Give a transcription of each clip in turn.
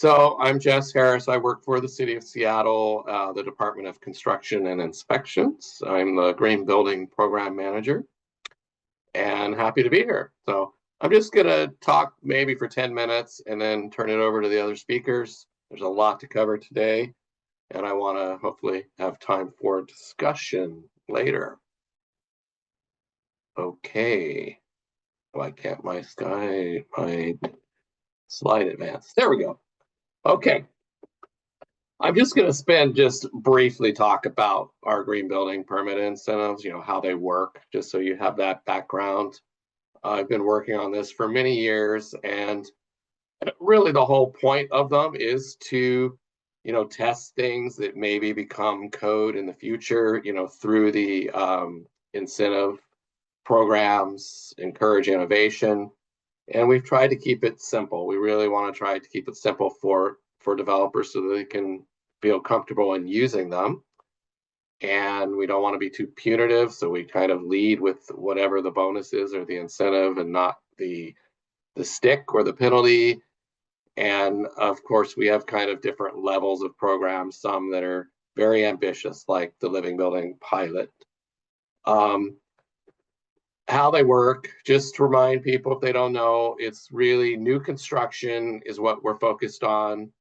So I'm Jess Harris. I work for the City of Seattle, the Department of Construction and Inspections. I'm the Green Building Program Manager and happy to be here. So I'm just going to talk maybe for 10 minutes and then turn it over to the other speakers. There's a lot to cover today, and I want to hopefully have time for discussion later. Okay. Why can't my slide advance? There we go. Okay. I'm just going to just briefly talk about our green building permit incentives, how they work, just so you have that background. I've been working on this for many years, and really the whole point of them is to, test things that maybe become code in the future, through the incentive programs, encourage innovation. And we've tried to keep it simple. We really want to try to keep it simple for developers so that they can feel comfortable in using them. And we don't want to be too punitive, so we kind of lead with whatever the bonus is or the incentive and not the stick or the penalty. And of course, we have kind of different levels of programs, some that are very ambitious, like the Living Building Pilot. How they work, just to remind people if they don't know, it's really new construction is what we're focused on.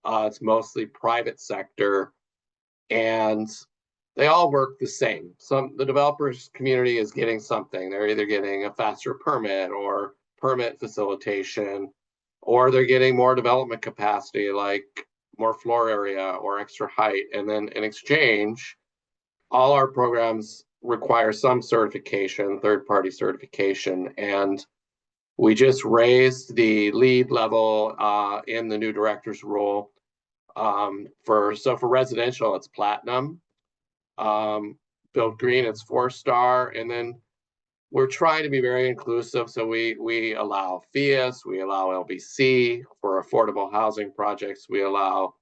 It's mostly private sector, and they all work the same. The developers community is getting something. They're either getting a faster permit or permit facilitation, or they're getting more development capacity, like more floor area or extra height. And then in exchange, all our programs require some certification, third-party certification, and we just raised the lead level in the new director's role. For residential, it's platinum. Built green, it's 4-star, and then we're trying to be very inclusive. So we allow FIAS, we allow LBC for affordable housing projects. We allow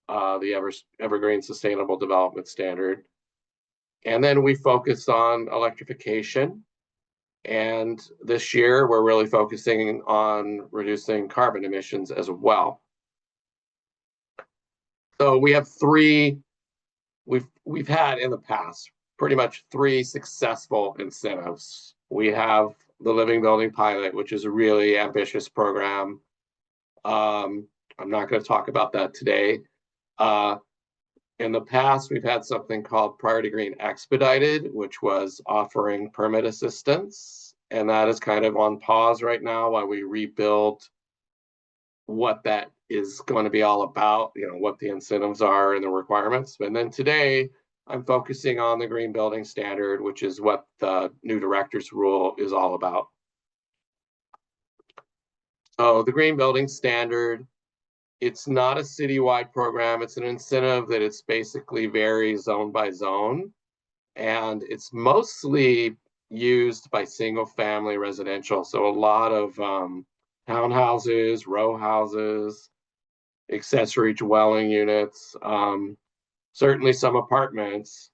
the Evergreen Sustainable Development Standard. And then we focus on electrification. And this year, we're really focusing on reducing carbon emissions as well. So we have we've had in the past pretty much 3 successful incentives. We have the Living Building Pilot, which is a really ambitious program. I'm not going to talk about that today. In the past, we've had something called Priority Green Expedited, which was offering permit assistance. And that is kind of on pause right now while we rebuild what that is going to be all about, what the incentives are and the requirements. And then today, I'm focusing on the Green Building Standard, which is what the new director's rule is all about. So the Green Building Standard, it's not a citywide program. It's an incentive that it's basically varies zone by zone. And it's mostly used by single family residential. So a lot of townhouses, row houses, accessory dwelling units, certainly some apartments.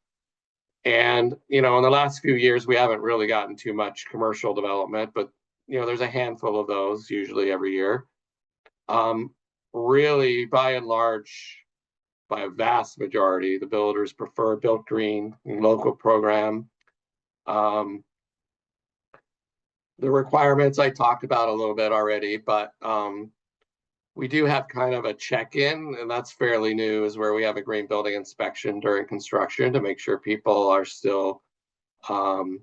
And, in the last few years, we haven't really gotten too much commercial development, but, there's a handful of those usually every year. Really, by and large, by a vast majority, the builders prefer built green local program. The requirements I talked about a little bit already, but we do have kind of a check-in, and that's fairly new, is where we have a green building inspection during construction to make sure people are still on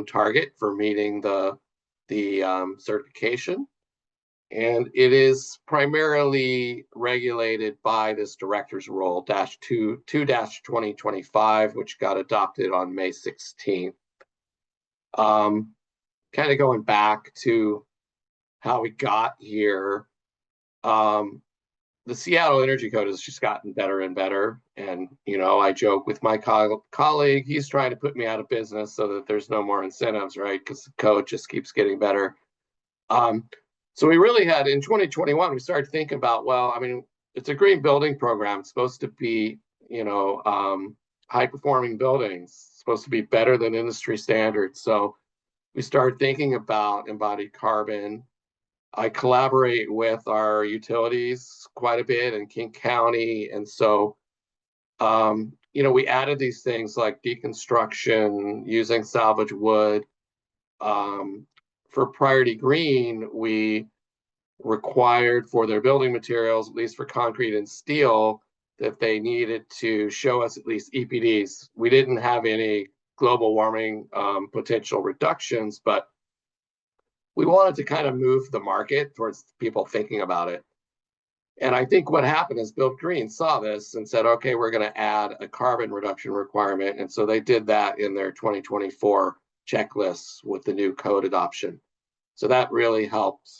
target for meeting the certification. And it is primarily regulated by this director's rule, 2-2025, which got adopted on May 16th. Kind of going back to how we got here, the Seattle Energy Code has just gotten better and better. And, I joke with my colleague, he's trying to put me out of business so that there's no more incentives, right? Because the code just keeps getting better. So we really had, in 2021, we started thinking about, well, it's a green building program. It's supposed to be, high-performing buildings. It's supposed to be better than industry standards. So we started thinking about embodied carbon I collaborate with our utilities quite a bit in King County. And so, we added these things like deconstruction, using salvage wood. For Priority Green, we required for their building materials, at least for concrete and steel, that they needed to show us at least EPDs. We didn't have any global warming potential reductions, but we wanted to kind of move the market towards people thinking about it. And I think what happened is Built Green saw this and said, okay, we're going to add a carbon reduction requirement. And so they did that in their 2024 checklists with the new code adoption. So that really helped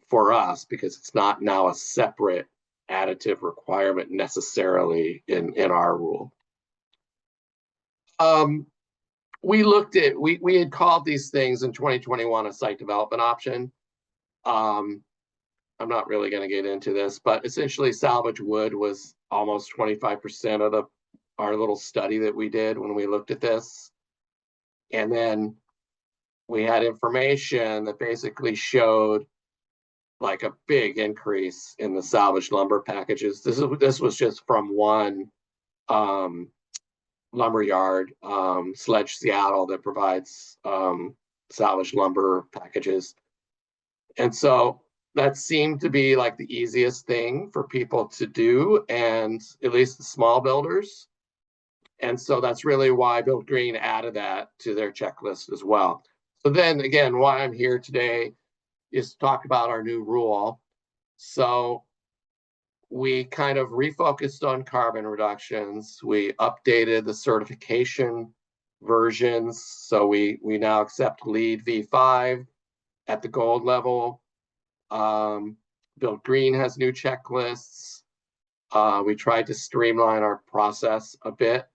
for us because it's not now a separate additive requirement necessarily in our rule. We had called these things in 2021 a site development option. I'm not really going to get into this, but essentially salvage wood was almost 25% of our little study that we did when we looked at this. And then we had information that basically showed like a big increase in the salvaged lumber packages. This was just from one lumber yard, Sledge Seattle, that provides salvaged lumber packages. And so that seemed to be like the easiest thing for people to do, and at least the small builders. And so that's really why Built Green added that to their checklist as well. So then again, why I'm here today is to talk about our new rule. So we kind of refocused on carbon reductions. We updated the certification versions. So we now accept LEED V5 at the gold level. Built Green has new checklists. We tried to streamline our process a bit,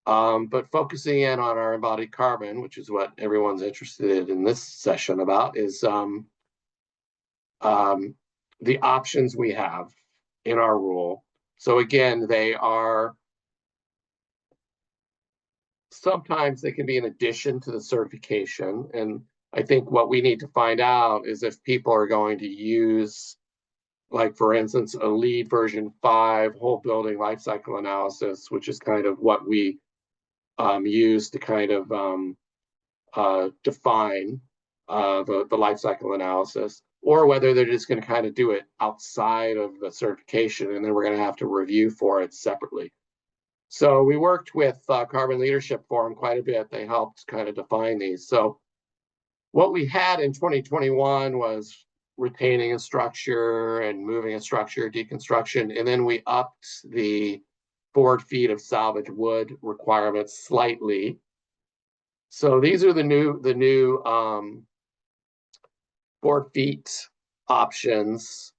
but focusing in on our embodied carbon, which is what everyone's interested in this session about, is the options we have in our rule. So again, sometimes they can be in addition to the certification. And I think what we need to find out is if people are going to use, like for instance, a LEED version 5 whole building life cycle analysis, which is kind of what we use to kind of define the life cycle analysis, or whether they're just going to kind of do it outside of the certification, and then we're going to have to review for it separately. So we worked with Carbon Leadership Forum quite a bit. They helped kind of define these. So what we had in 2021 was retaining a structure and moving a structure, deconstruction, and then we upped the board feet of salvage wood requirements slightly. So these are the new board feet options.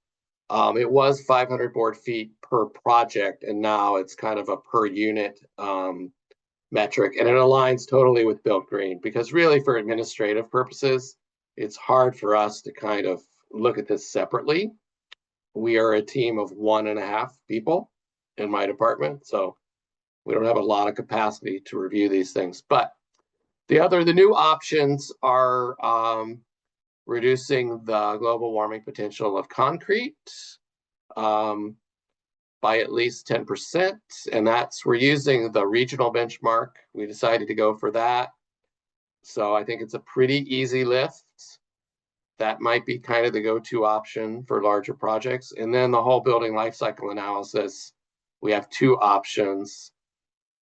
It was 500 board feet per project, and now it's kind of a per unit metric, and it aligns totally with Built Green, because really for administrative purposes, it's hard for us to kind of look at this separately. We are a team of 1.5 people in my department, so we don't have a lot of capacity to review these things. But the new options are reducing the global warming potential of concrete by at least 10. And we're using the regional benchmark. We decided to go for that. So I think it's a pretty easy lift. That might be kind of the go-to option for larger projects. And then the whole building life cycle analysis, we have 2 options.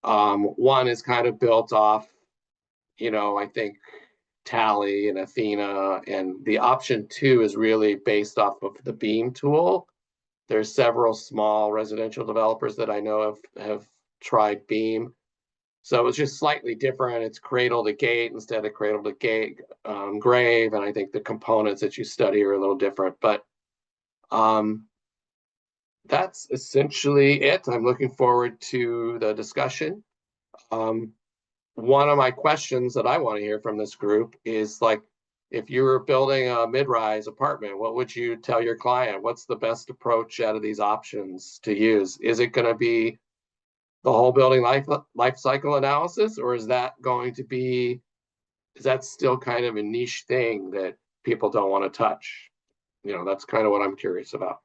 One is kind of built off, I think Tally and Athena, and the option 2 is really based off of the Beam tool. There's several small residential developers that I know have tried Beam. So it's just slightly different. It's cradle to gate instead of cradle to gate grave, and I think the components that you study are a little different. But that's essentially it. I'm looking forward to the discussion. One of my questions that I want to hear from this group is, like, if you were building a mid-rise apartment, what would you tell your client? What's the best approach out of these options to use? Is it going to be the whole building life cycle analysis, or is that still kind of a niche thing that people don't want to touch? That's kind of what I'm curious about.